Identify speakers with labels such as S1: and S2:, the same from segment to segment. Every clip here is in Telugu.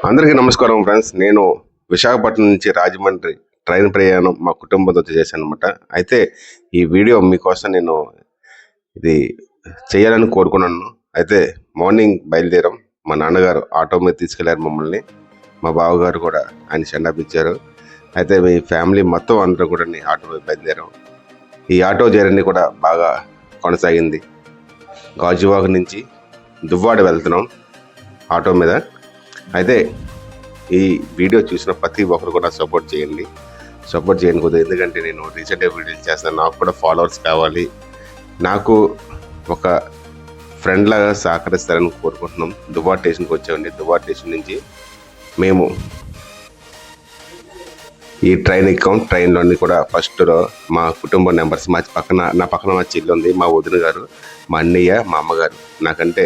S1: అందరికీ నమస్కారం ఫ్రెండ్స్. నేను విశాఖపట్నం నుంచి రాజమండ్రి ట్రైన్ ప్రయాణం మా కుటుంబంతో చేశాను అనమాట. అయితే ఈ వీడియో మీకోసం నేను ఇది చేయాలని కోరుకున్నాను. అయితే మార్నింగ్ బయలుదేరాం. మా నాన్నగారు ఆటో మీద తీసుకెళ్లారు మమ్మల్ని. మా బావగారు కూడా ఆయన సెండ్-ఆఫ్ ఇచ్చారు. అయితే మీ ఫ్యామిలీ మొత్తం అందరూ కూడా ఆటో మీద బయలుదేరాం. ఈ ఆటో జర్నీ కూడా బాగా కొనసాగింది. గాజువాక నుంచి దువ్వాడ వెళ్తున్నాం ఆటో మీద. అయితే ఈ వీడియో చూసిన ప్రతి ఒక్కరు కూడా సపోర్ట్ చేయండి కొద్దిగా, ఎందుకంటే నేను రీసెంట్గా వీడియోలు చేస్తాను. నాకు కూడా ఫాలోవర్స్ కావాలి, నాకు ఒక ఫ్రెండ్ లాగా సహకరిస్తారని కోరుకుంటున్నాం. దువ్వాడ స్టేషన్కి వచ్చామండి. దువ్వాడ స్టేషన్ నుంచి మేము ఈ ట్రైన్ ఎక్కాం. ట్రైన్లోని కూడా ఫస్ట్లో మా కుటుంబ మెంబర్స్, నా పక్కన మా చెల్లి ఉంది, మా వదిన గారు, మా అన్నయ్య, మా అమ్మగారు. నాకంటే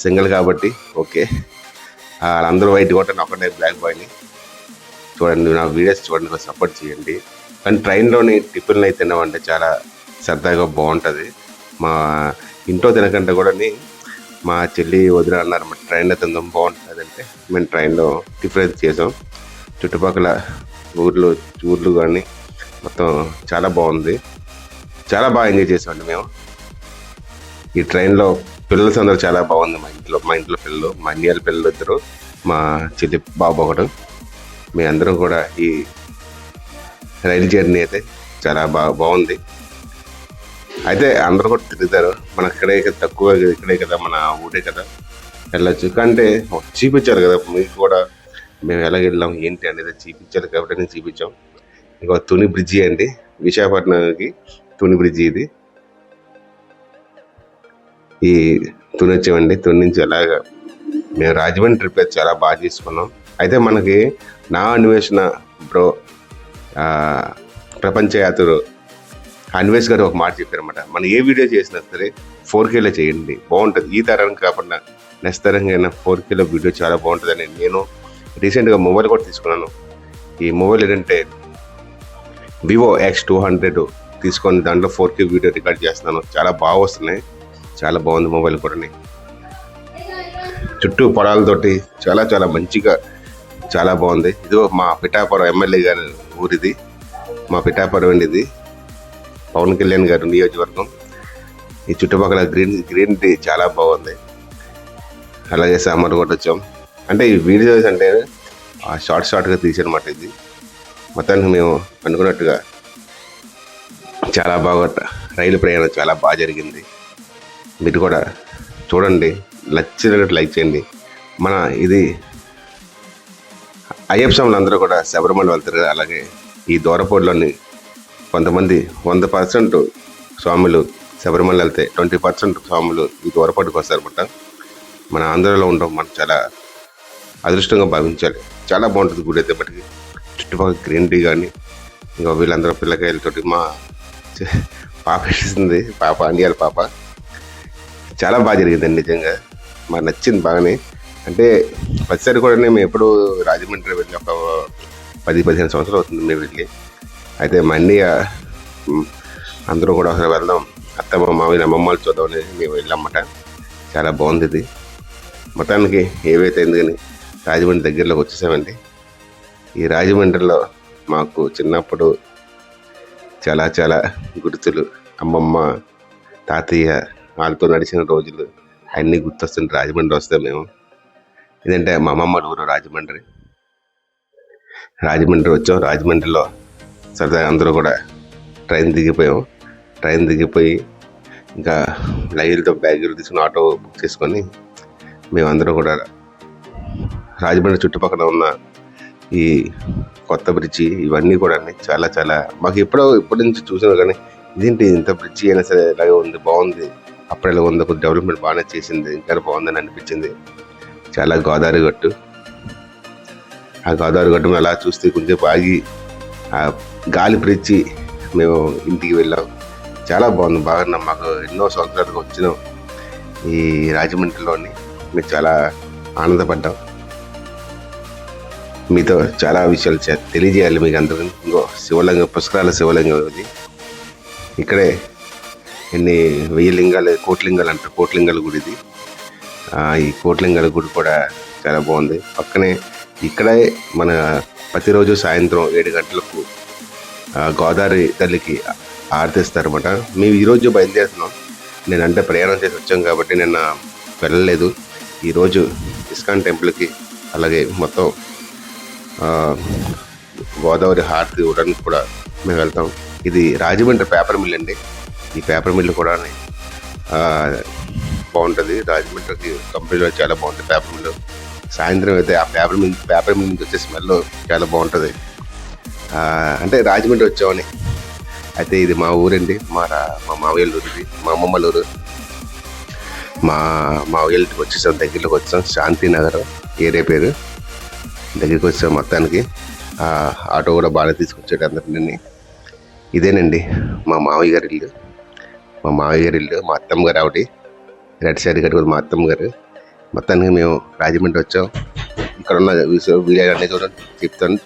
S1: సింగిల్ కాబట్టి ఓకే, వాళ్ళందరూ వైట్ కొట్ట ఒకటే బ్లాక్ బాయ్ని. చూడండి, నా వీడియోస్ చూడండి, సపోర్ట్ చేయండి. కానీ ట్రైన్లోని టిఫిన్లు అయితే తిన్నామంటే చాలా సరదాగా బాగుంటుంది. మా ఇంట్లో తినకంటే కూడా మా చెల్లి వదిన అన్నారు, మా ట్రైన్లో తిందాం బాగుంటుంది అంటే మేము ట్రైన్లో టిఫిన్ అయితే చేసాం. చుట్టుపక్కల ఊర్లు కానీ మొత్తం చాలా బాగుంది. చాలా బాగా ఎంజాయ్ చేసామండి మేము ఈ ట్రైన్లో. పిల్లలు అందరూ చాలా బాగుంది. మా ఇంట్లో పిల్లలు, మా అన్నయ్యల పిల్లలు ఇద్దరు, మా చెల్లి బాబు ఒకడు. మీ అందరం కూడా ఈ రైలు జర్నీ అయితే చాలా బాగుంది. అయితే అందరూ కూడా తిరుగుతారు. మన ఇక్కడే తక్కువ, ఇక్కడే కదా మన ఊరే కదా, వెళ్ళొచ్చు. కంటే చూపించారు కదా మీకు కూడా, మేము ఎలాగెళ్ళాం ఏంటి అనేది చూపించారు కాబట్టి నేను చూపించాం. ఇంకో తుని బ్రిడ్జి అండి, విశాఖపట్నానికి తుని బ్రిడ్జి ఇది. ఈ తుని వచ్చామండి. తుని నుంచి అలాగా మేము రాజమండ్రి ట్రిప్ అయితే చాలా బాగా చేసుకున్నాం. అయితే మనకి నా అన్వేషణ బ్రో ప్రపంచ యాత్ర అన్వేష్ గారు ఒక మాట చెప్పారన్నమాట, మనం ఏ వీడియో చేసినా సరే 4Kలో చేయండి, బాగుంటుంది. ఈ తరానికి కాకుండా నెక్స్ట్ తరంగా అయినా 4Kలో వీడియో చాలా బాగుంటుందని నేను రీసెంట్గా మొబైల్ కూడా తీసుకున్నాను. ఈ మొబైల్ ఏంటంటే వివో X200 తీసుకొని దాంట్లో 4K వీడియో రికార్డ్ చేస్తున్నాను. చాలా బాగా వస్తున్నాయి, చాలా బాగుంది మొబైల్ కూడా. చుట్టూ పొలాలతోటి చాలా చాలా మంచిగా చాలా బాగుంది. ఇదో మా పిఠాపురం ఎమ్మెల్యే గారి ఊరిది, మా పిఠాపురం అండి ఇది, పవన్ కళ్యాణ్ గారు నియోజకవర్గం. ఈ చుట్టుపక్కల గ్రీనరీ చాలా బాగుంది. అలాగే సామర్ కూడా వచ్చాం. అంటే ఈ వీడియోస్ అంటే షార్ట్గా తీసానమాట. ఇది మొత్తానికి మేము అనుకున్నట్టుగా చాలా బాగా రైలు ప్రయాణం చాలా బాగా జరిగింది. మీరు కూడా చూడండి, నచ్చినట్టు లైక్ చేయండి. మన ఇది అయ్యప్ప స్వాములు అందరూ కూడా శబరిమల వెళ్తారు కదా, అలాగే ఈ దూరపోటులోని కొంతమంది 100% స్వాములు శబరిమల వెళ్తే 20% స్వాములు ఈ దూరపోటుకు వస్తారన్నమాట. మన ఆంధ్రలో ఉండడం మనం చాలా అదృష్టంగా భావించాలి. చాలా బాగుంటుంది గుడి అయితే. బట్టి చుట్టుపక్కల గ్రీనరీ కానీ, ఇంకా వీళ్ళందరూ పిల్లకాయలతోటి మా పాప ఇస్తుంది, పాప అండియాల పాప. చాలా బాగా జరిగిందండి నిజంగా, మాకు నచ్చింది బాగానే. అంటే ప్రతిసారి కూడా మేము ఎప్పుడు రాజమండ్రి వెళ్ళి ఒక 10-15 సంవత్సరాలు అవుతుంది మేము వెళ్ళి. అయితే మా అన్నయ్య అందరూ కూడా ఒకసారి వెళ్దాం, అత్తమ్మ మామయ్య అమ్మమ్మలు చూద్దామని మేము వెళ్ళామన్నమాట. చాలా బాగుంది ఇది. మొత్తానికి ఏవైతే అయింది కానీ రాజమండ్రి దగ్గరలోకి వచ్చేసామండి. ఈ రాజమండ్రిలో మాకు చిన్నప్పుడు చాలా చాలా గుర్తులు, అమ్మమ్మ తాతయ్య వాళ్ళతో నడిచిన రోజులు అన్నీ గుర్తొస్తుంది. రాజమండ్రి వస్తే మేము, ఏంటంటే మా అమ్మమ్మ ఊరు రాజమండ్రి వచ్చాం. రాజమండ్రిలో సరదాగా అందరూ కూడా ట్రైన్ దిగిపోయి ఇంకా లైన్తో బ్యాగులు తీసుకుని ఆటో బుక్ చేసుకొని మేమందరం కూడా రాజమండ్రి చుట్టుపక్కల ఉన్న ఈ కొత్త బ్రిడ్జి ఇవన్నీ కూడా చాలా చాలా మాకు ఇప్పటి నుంచి చూసినా కానీ ఇదేంటి ఇంత బ్రిడ్జి అయినా సరే ఇలాగే ఉంది, బాగుంది. అప్పుడు ఇలా ఉంది, కొద్ది డెవలప్మెంట్ బాగానే చేసింది, ఇంకా బాగుందని అనిపించింది. చాలా గోదావరి గట్టు, ఆ గోదావరి గట్టు మేము అలా చూస్తే కొంచెం ఆగి ఆ గాలి పిలిచి మేము ఇంటికి వెళ్ళాం. చాలా బాగుంది, బాగా మాకు ఎన్నో సంవత్సరాలుగా వచ్చినాం ఈ రాజమండ్రిలోని. మేము చాలా ఆనందపడ్డాం. మీతో చాలా విషయాలు తెలియజేయాలి మీకు అందరికీ. ఇంకో శివలింగం, పుష్కరాల శివలింగం ఇది. ఇక్కడే ఎన్ని 1000 లింగాలు, కోట్లింగాలు అంటారు, కోట్లింగాల గుడి ఇది. ఈ కోట్లింగాల గుడి కూడా చాలా బాగుంది. పక్కనే ఇక్కడే మన ప్రతిరోజు సాయంత్రం 7 గంటలకు గోదావరి తల్లికి ఆరతిస్తారన్నమాట. మేము ఈరోజు బయలుదేరుతున్నాం. నేనంటే ప్రయాణం చేసి వచ్చాం కాబట్టి నిన్న వెళ్ళలేదు. ఈరోజు ఇస్కాన్ టెంపుల్కి అలాగే మొత్తం గోదావరి హారతి ఇవ్వడానికి కూడా మేము వెళ్తాం. ఇది రాజమండ్రి పేపర్ మిల్ అండి. ఈ పేపర్ మిల్ కూడా బాగుంటుంది. రాజమండ్రికి కంపెనీలో చాలా బాగుంటుంది పేపర్ మిల్. సాయంత్రం అయితే ఆ పేపర్ మిల్ నుంచి వచ్చే స్మెల్ చాలా బాగుంటుంది. అంటే రాజమండ్రి వచ్చామని. అయితే ఇది మా ఊరండి, మా మావయ్య ఊరు, ఇది మా అమ్మమ్మల ఊరు. మా మావయ్యకి వచ్చేసాం, దగ్గరలోకి వచ్చాం. శాంతినగర్ ఏరియా పేరు. దగ్గరికి వచ్చాం మొత్తానికి. ఆటో కూడా బాగా తీసుకొచ్చాడు అందరినీ. ఇదేనండి మా మావయ్య గారి ఇల్లు. మా అత్తమ్మ గారు ఆవిడ రెడ్ సైడ్ కట్టుకుని మా అత్తమ్మ గారు. మొత్తానికి మేము రాజమండ్రి వచ్చాం. ఇక్కడ ఉన్న వీడియో అన్నీ కూడా చెప్తాను.